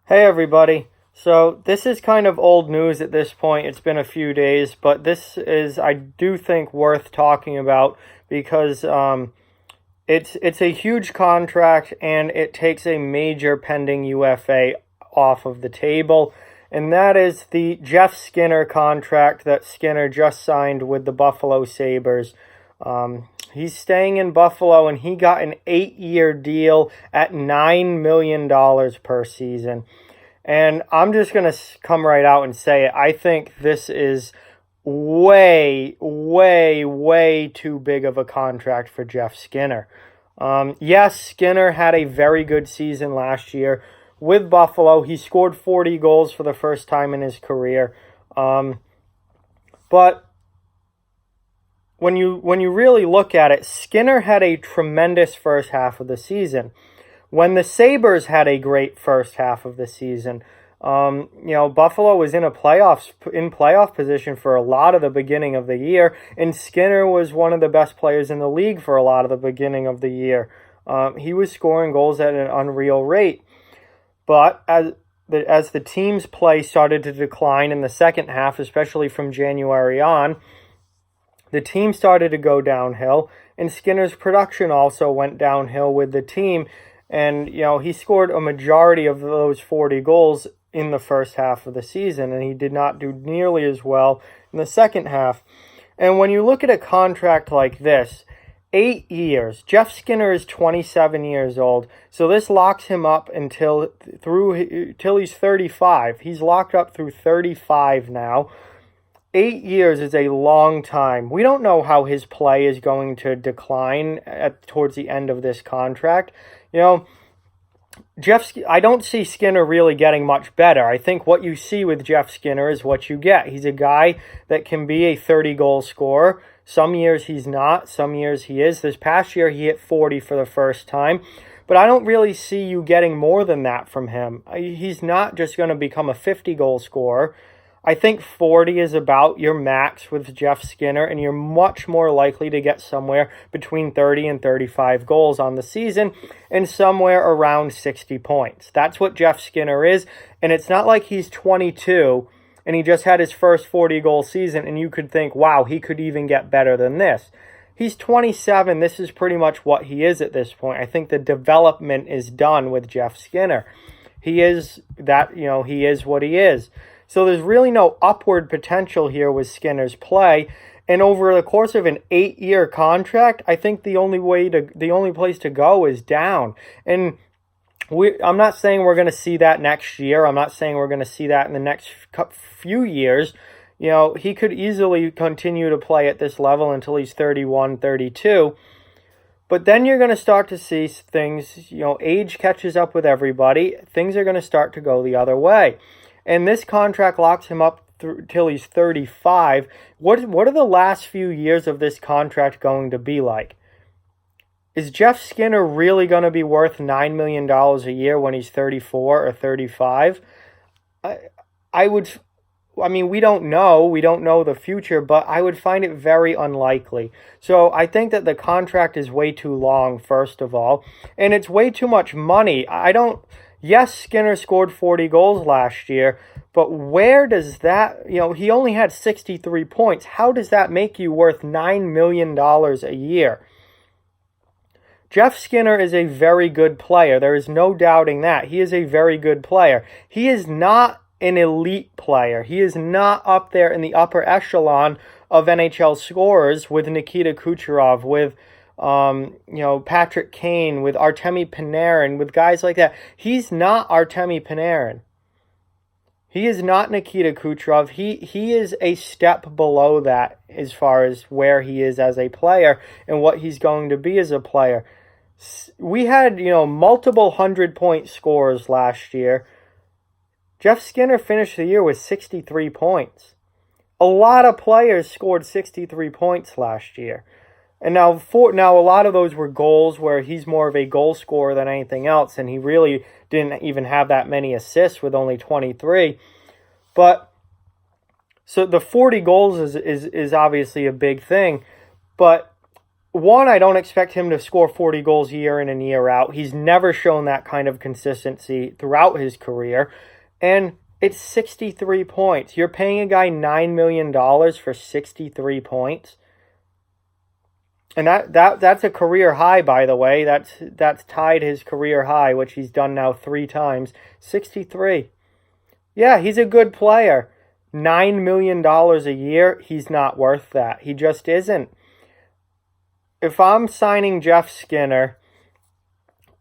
Hey everybody. So this is kind of old news at this point. It's been a few days, but this is, I do think, worth talking about because it's a huge contract and it takes a major pending UFA off of the table, and that is the Jeff Skinner contract that Skinner just signed with the Buffalo Sabres. He's staying in Buffalo, and he got an 8-year deal at $9 million per season. And I'm just going to come right out and say it. I think this is way, way, way too big of a contract for Jeff Skinner. Yes, Skinner had a very good season last year with Buffalo. He scored 40 goals for the first time in his career. But when you really look at it, Skinner had a tremendous first half of the season. When the Sabres had a great first half of the season, Buffalo was in playoff position for a lot of the beginning of the year, and Skinner was one of the best players in the league for a lot of the beginning of the year. He was scoring goals at an unreal rate, but as the team's play started to decline in the second half, especially from January on, the team started to go downhill, and Skinner's production also went downhill with the team. And, he scored a majority of those 40 goals in the first half of the season, and he did not do nearly as well in the second half. And when you look at a contract like this, 8 years, Jeff Skinner is 27 years old, so this locks him up until he's 35. He's locked up through 35 now. 8 years is a long time. We don't know how his play is going to decline towards the end of this contract. I don't see Skinner really getting much better. I think what you see with Jeff Skinner is what you get. He's a guy that can be a 30-goal scorer. Some years he's not. Some years he is. This past year he hit 40 for the first time. But I don't really see you getting more than that from him. He's not just going to become a 50-goal scorer. I think 40 is about your max with Jeff Skinner, and you're much more likely to get somewhere between 30 and 35 goals on the season and somewhere around 60 points. That's what Jeff Skinner is, and it's not like he's 22 and he just had his first 40-goal season and you could think, wow, he could even get better than this. He's 27. This is pretty much what he is at this point. I think the development is done with Jeff Skinner. He is what he is. So there's really no upward potential here with Skinner's play. And over the course of an 8-year contract, I think the only place to go is down. And I'm not saying we're going to see that next year. I'm not saying we're going to see that in the next few years. He could easily continue to play at this level until he's 31, 32. But then you're going to start to see things, age catches up with everybody. Things are going to start to go the other way. And this contract locks him up till he's 35. What are the last few years of this contract going to be like? Is Jeff Skinner really going to be worth $9 million a year when he's 34 or 35? We don't know. We don't know the future, but I would find it very unlikely. So I think that the contract is way too long, first of all, and it's way too much money. Yes, Skinner scored 40 goals last year, but where does that, he only had 63 points. How does that make you worth $9 million a year? Jeff Skinner is a very good player. There is no doubting that. He is a very good player. He is not an elite player. He is not up there in the upper echelon of NHL scorers with Nikita Kucherov, with Patrick Kane, with Artemi Panarin, with guys like that. He's not Artemi Panarin. He is not Nikita Kucherov. He is a step below that as far as where he is as a player and what he's going to be as a player. We had, multiple 100-point scorers last year. Jeff Skinner finished the year with 63 points. A lot of players scored 63 points last year. And now a lot of those were goals where he's more of a goal scorer than anything else, and he really didn't even have that many assists with only 23. But so the 40 goals is obviously a big thing, but one, I don't expect him to score 40 goals year in and year out. He's never shown that kind of consistency throughout his career. And it's 63 points. You're paying a guy $9 million for 63 points. And that's a career high, by the way. That's tied his career high, which he's done now 3 times. 63. Yeah, he's a good player. $9 million a year, he's not worth that. He just isn't. If I'm signing Jeff Skinner,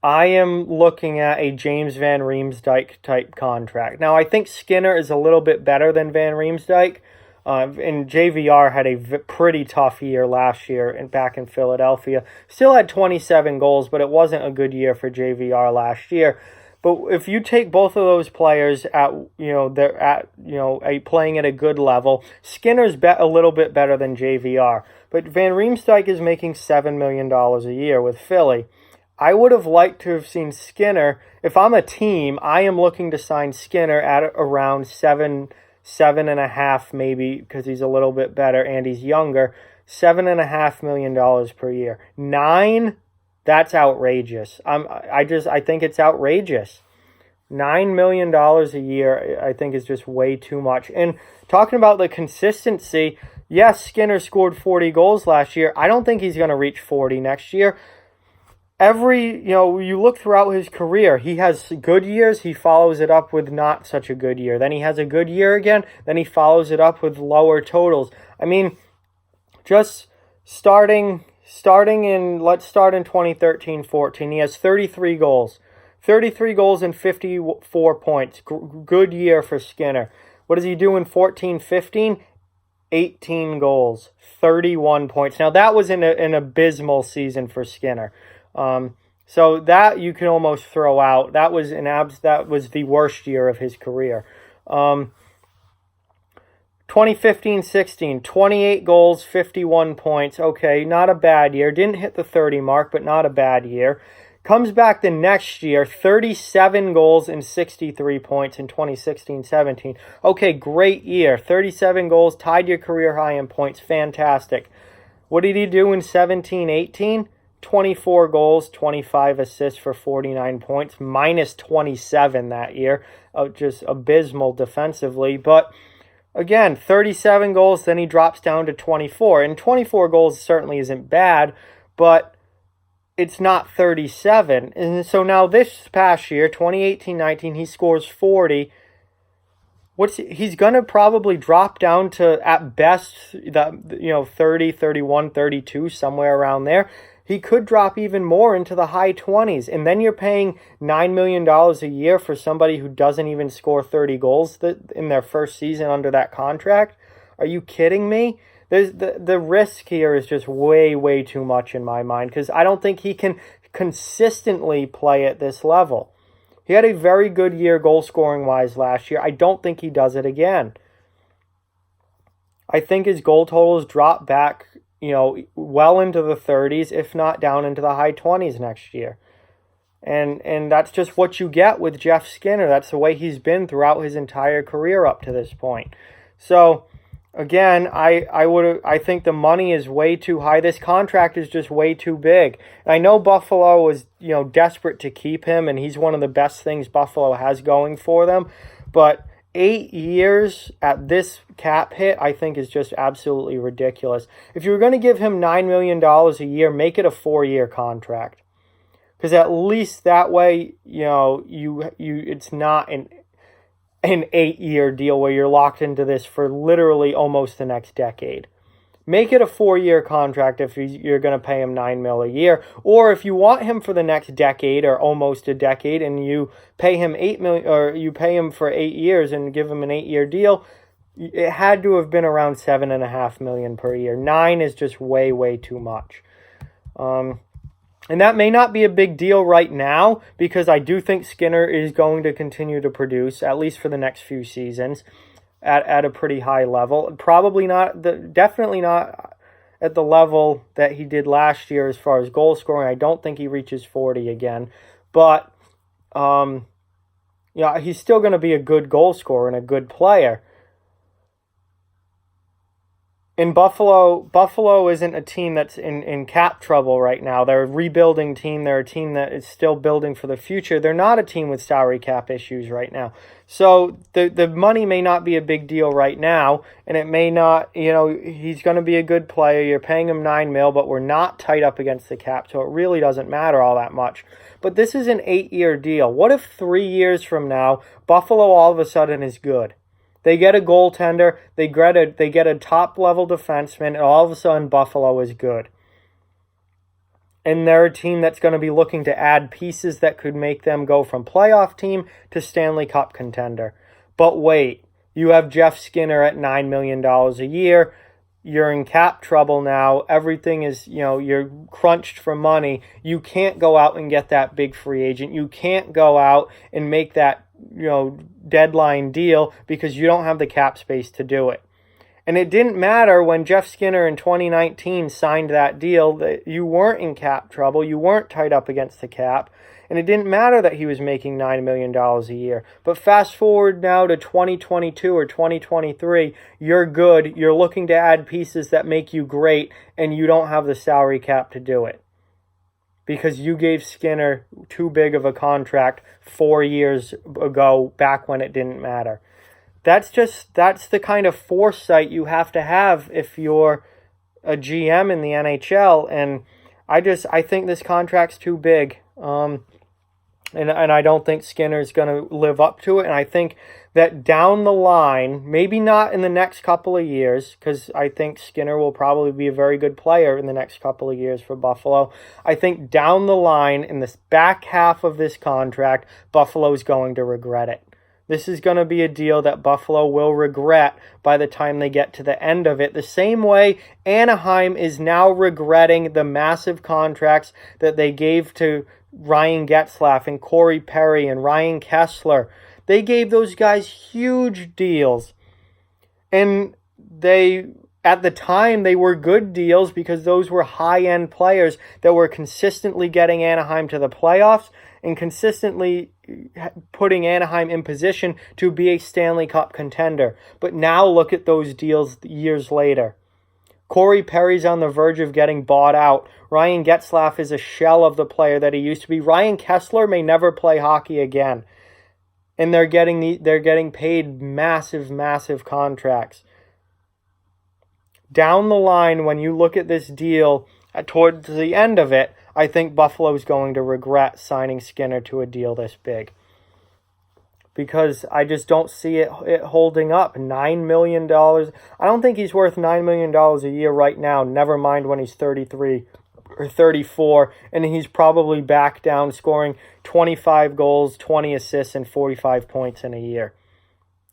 I am looking at a James Van Riemsdyk type contract. Now, I think Skinner is a little bit better than Van Riemsdyk. And JVR had a pretty tough year last year and back in Philadelphia. Still had 27 goals, but it wasn't a good year for JVR last year. But if you take both of those players at they're at playing at a good level, Skinner's a little bit better than JVR. But Van Riemsdyk is making $7 million a year with Philly. I would have liked to have seen Skinner. If I'm a team, I am looking to sign Skinner at around 7.5 maybe, because he's a little bit better and he's younger. $7.5 million per year. 9. That's outrageous. I think it's outrageous. $9 million a year, I think, is just way too much. And talking about the consistency, yes, Skinner scored 40 goals last year. I don't think he's going to reach 40 next year. You look throughout his career, he has good years, he follows it up with not such a good year. Then he has a good year again, then he follows it up with lower totals. I mean, just let's start in 2013-14. He has 33 goals. 33 goals and 54 points. Good year for Skinner. What does he do in 14-15? 18 goals, 31 points. Now, that was an abysmal season for Skinner. So that you can almost throw out. That was the worst year of his career. 2015-16, 28 goals, 51 points. Okay, not a bad year. Didn't hit the 30 mark, but not a bad year. Comes back the next year, 37 goals and 63 points in 2016-17. Okay, great year. 37 goals, tied your career high in points. Fantastic. What did he do in 17-18? 24 goals, 25 assists for 49 points, minus 27 that year. Just abysmal defensively. But again, 37 goals, then he drops down to 24. And 24 goals certainly isn't bad, but it's not 37. And so now this past year, 2018-19, he scores 40. He's going to probably drop down to, at best, 30, 31, 32, somewhere around there. He could drop even more into the high 20s. And then you're paying $9 million a year for somebody who doesn't even score 30 goals in their first season under that contract. Are you kidding me? The risk here is just way, way too much in my mind, because I don't think he can consistently play at this level. He had a very good year goal-scoring-wise last year. I don't think he does it again. I think his goal totals drop back well into the 30s, if not down into the high 20s next year. And that's just what you get with Jeff Skinner. That's the way he's been throughout his entire career up to this point. So, again, I think the money is way too high. This contract is just way too big. And I know Buffalo was, desperate to keep him, and he's one of the best things Buffalo has going for them. But 8 years at this cap hit, I think, is just absolutely ridiculous. If you were going to give him $9 million a year, make it a 4-year contract. Because at least that way, it's not an 8-year deal where you're locked into this for literally almost the next decade. Make it a 4-year contract if you're going to pay him $9 million a year. Or if you want him for the next decade or almost a decade, and you pay him $8 million, or you pay him for 8 years and give him an 8-year deal, it had to have been around $7.5 million per year. 9 is just way, way too much. And that may not be a big deal right now, because I do think Skinner is going to continue to produce, at least for the next few seasons, at a pretty high level. Probably definitely not at the level that he did last year as far as goal scoring. I don't think he reaches 40 again. But, he's still going to be a good goal scorer and a good player. in Buffalo isn't a team that's in cap trouble right now. They're a rebuilding team. They're a team that is still building for the future. They're not a team with salary cap issues right now. So the money may not be a big deal right now, and it may not, he's going to be a good player. You're paying him $9 million, but we're not tight up against the cap, so it really doesn't matter all that much. But this is an 8-year deal. What if 3 years from now, Buffalo all of a sudden is good? They get a goaltender, they get a top-level defenseman, and all of a sudden Buffalo is good. And they're a team that's going to be looking to add pieces that could make them go from playoff team to Stanley Cup contender. But wait, you have Jeff Skinner at $9 million a year. You're in cap trouble now. Everything is, you're crunched for money. You can't go out and get that big free agent. You can't go out and make that deadline deal because you don't have the cap space to do it. And it didn't matter when Jeff Skinner in 2019 signed that deal that you weren't in cap trouble, you weren't tied up against the cap, and it didn't matter that he was making $9 million a year. But fast forward now to 2022 or 2023, you're good, you're looking to add pieces that make you great, and you don't have the salary cap to do it. Because you gave Skinner too big of a contract 4 years ago, back when it didn't matter. That's the kind of foresight you have to have if you're a GM in the NHL. And I think this contract's too big. And I don't think Skinner's going to live up to it. And I think that down the line, maybe not in the next couple of years, because I think Skinner will probably be a very good player in the next couple of years for Buffalo. I think down the line, in this back half of this contract, Buffalo's going to regret it. This is going to be a deal that Buffalo will regret by the time they get to the end of it. The same way Anaheim is now regretting the massive contracts that they gave to Ryan Getzlaf and Corey Perry and Ryan Kessler. They gave those guys huge deals. And at the time, they were good deals because those were high-end players that were consistently getting Anaheim to the playoffs and consistently putting Anaheim in position to be a Stanley Cup contender. But now look at those deals years later. Corey Perry's on the verge of getting bought out. Ryan Getzlaf is a shell of the player that he used to be. Ryan Kessler may never play hockey again. And they're getting paid massive, massive contracts. Down the line, when you look at this deal, towards the end of it, I think Buffalo's going to regret signing Skinner to a deal this big. Because I just don't see it holding up. $9 million. I don't think he's worth $9 million a year right now, never mind when he's 33 or 34, and he's probably back down scoring 25 goals, 20 assists, and 45 points in a year.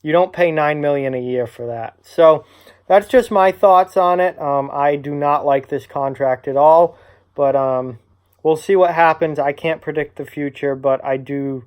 You don't pay $9 million a year for that. So that's just my thoughts on it. I do not like this contract at all, but we'll see what happens. I can't predict the future, but I do.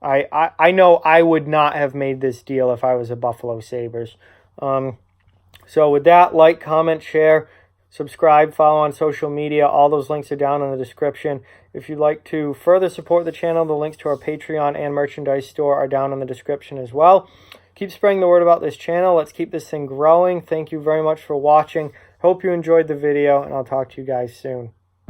I know I would not have made this deal if I was a Buffalo Sabres. So with that, like, comment, share, subscribe, follow on social media. All those links are down in the description. If you'd like to further support the channel, the links to our Patreon and merchandise store are down in the description as well. Keep spreading the word about this channel. Let's keep this thing growing. Thank you very much for watching. Hope you enjoyed the video, and I'll talk to you guys soon.